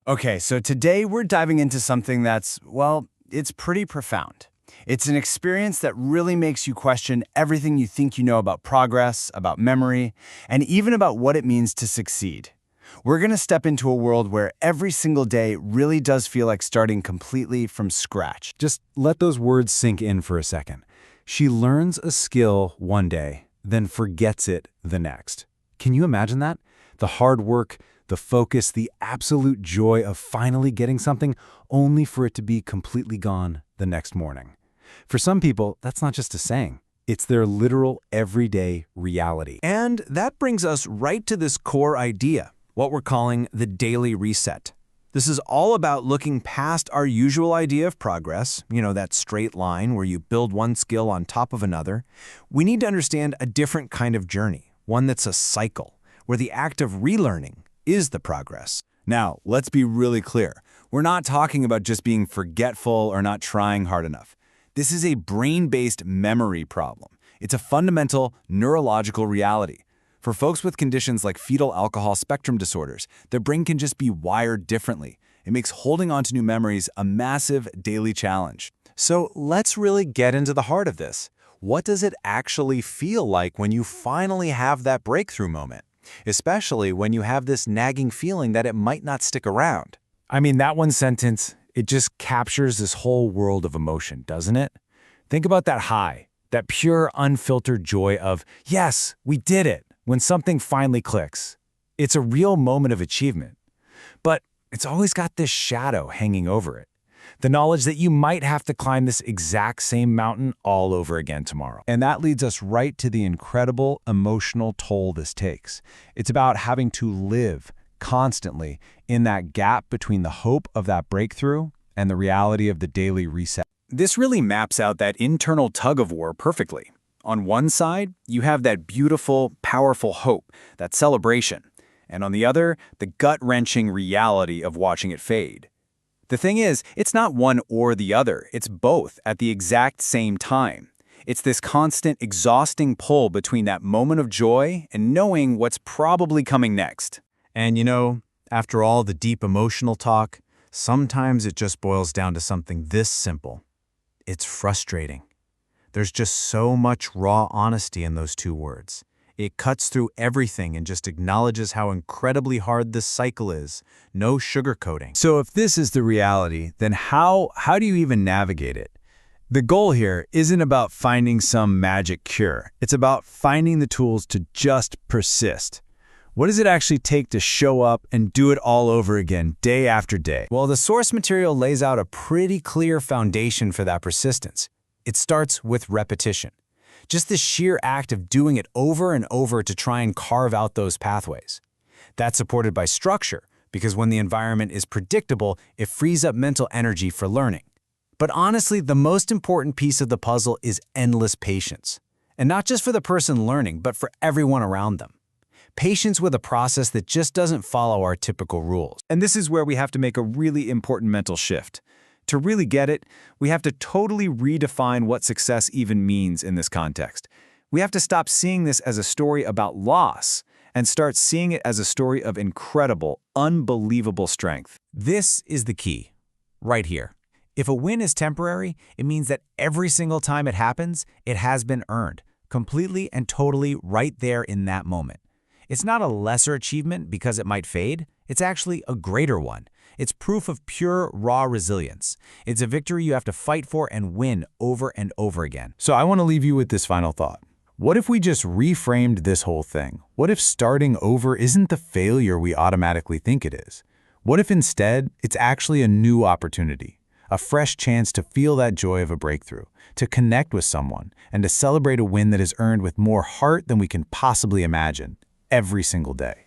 Okay, so today we're diving into something that's, well, it's pretty profound. It's an experience that really makes you question everything you think you know about progress, about memory, and even about what it means to succeed. We're going to step into a world where every single day really does feel like starting completely from scratch. Just let those words sink in for a second. She learns a skill one day, then forgets it the next. Can you imagine that? The hard work, the focus, the absolute joy of finally getting something, only for it to be completely gone the next morning. For some people, that's not just a saying. It's their literal everyday reality. And that brings us right to this core idea, what we're calling the daily reset. This is all about looking past our usual idea of progress, that straight line where you build one skill on top of another. We need to understand a different kind of journey, one that's a cycle, where the act of relearning is the progress. Now, let's be really clear. We're not talking about just being forgetful or not trying hard enough. This is a brain-based memory problem. It's a fundamental neurological reality. For folks with conditions like fetal alcohol spectrum disorders, their brain can just be wired differently. It makes holding on to new memories a massive daily challenge. So let's really get into the heart of this. What does it actually feel like when you finally have that breakthrough moment? Especially when you have this nagging feeling that it might not stick around. I mean, that one sentence, it just captures this whole world of emotion, doesn't it? Think about that high, that pure, unfiltered joy of, yes, we did it, when something finally clicks. It's a real moment of achievement. But it's always got this shadow hanging over it. The knowledge that you might have to climb this exact same mountain all over again tomorrow. And that leads us right to the incredible emotional toll this takes. It's about having to live constantly in that gap between the hope of that breakthrough and the reality of the daily reset. This really maps out that internal tug-of-war perfectly. On one side, you have that beautiful, powerful hope, that celebration. And on the other, the gut-wrenching reality of watching it fade. The thing is, it's not one or the other, it's both at the exact same time. It's this constant, exhausting pull between that moment of joy and knowing what's probably coming next. And after all the deep emotional talk, sometimes it just boils down to something this simple. It's frustrating. There's just so much raw honesty in those two words. It cuts through everything and just acknowledges how incredibly hard this cycle is. No sugarcoating. So if this is the reality, then how do you even navigate it? The goal here isn't about finding some magic cure. It's about finding the tools to just persist. What does it actually take to show up and do it all over again, day after day? Well, the source material lays out a pretty clear foundation for that persistence. It starts with repetition. Just the sheer act of doing it over and over to try and carve out those pathways. That's supported by structure, because when the environment is predictable, it frees up mental energy for learning. But honestly, the most important piece of the puzzle is endless patience. And not just for the person learning, but for everyone around them. Patience with a process that just doesn't follow our typical rules. And this is where we have to make a really important mental shift. To really get it, we have to totally redefine what success even means in this context. We have to stop seeing this as a story about loss and start seeing it as a story of incredible, unbelievable strength. This is the key, right here. If a win is temporary, it means that every single time it happens, it has been earned, completely and totally right there in that moment. It's not a lesser achievement because it might fade. It's actually a greater one. It's proof of pure, raw resilience. It's a victory you have to fight for and win over and over again. So I want to leave you with this final thought. What if we just reframed this whole thing? What if starting over isn't the failure we automatically think it is? What if instead it's actually a new opportunity, a fresh chance to feel that joy of a breakthrough, to connect with someone, and to celebrate a win that is earned with more heart than we can possibly imagine every single day?